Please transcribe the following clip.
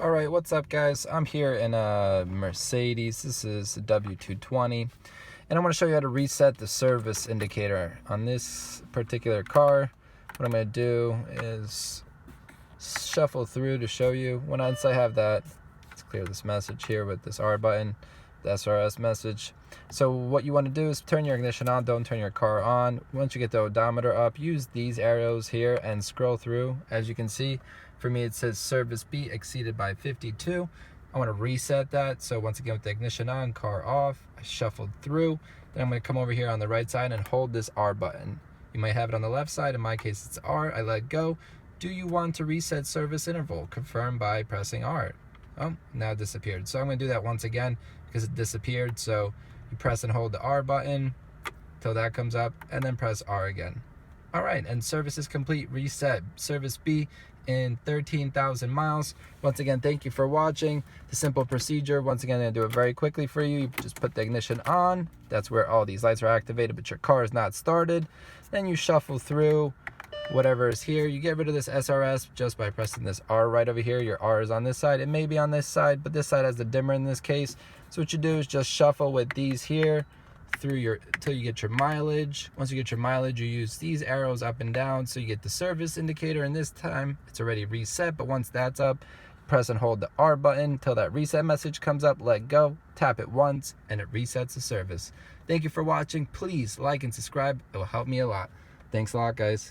All right, what's up, guys? I'm here in a Mercedes. This is a W220, and I'm going to show you how to reset the service indicator on this particular car. What I'm going to do is shuffle through to show you. Once I have that, let's clear this message here with this R button, the SRS message. So what you want to do is turn your ignition on, don't turn your car on. Once you get the odometer up, use these arrows here and scroll through. As you can see, for me it says service B exceeded by 52. I want to reset that. So once again, with the ignition on, car off, I shuffled through. Then I'm going to come over here on the right side and hold this R button. You might have it on the left side. In my case, it's R. I let go. Do you want to reset service interval? Confirm by pressing R. Oh, now it disappeared. So I'm going to do that once again because it disappeared. So you press and hold the R button till that comes up, and then press R again. All right, and service is complete. Reset service B in 13,000 miles. Once again, thank you for watching the simple procedure. Once again, I'm going to do it very quickly for you. You just put the ignition on. That's where all these lights are activated, but your car is not started. Then you shuffle through whatever is here. You get rid of this SRS just by pressing this R right over here. Your R is on this side. It may be on this side, but this side has the dimmer in this case. So what you do is just shuffle with these here through till you get your mileage. Once you get your mileage, you use these arrows up and down so you get the service indicator, and this time it's already reset. But once that's up, press and hold the R button till that reset message comes up. Let go, tap it once, and it resets the service. Thank you for watching. Please like and subscribe. It will help me a lot. Thanks a lot, guys.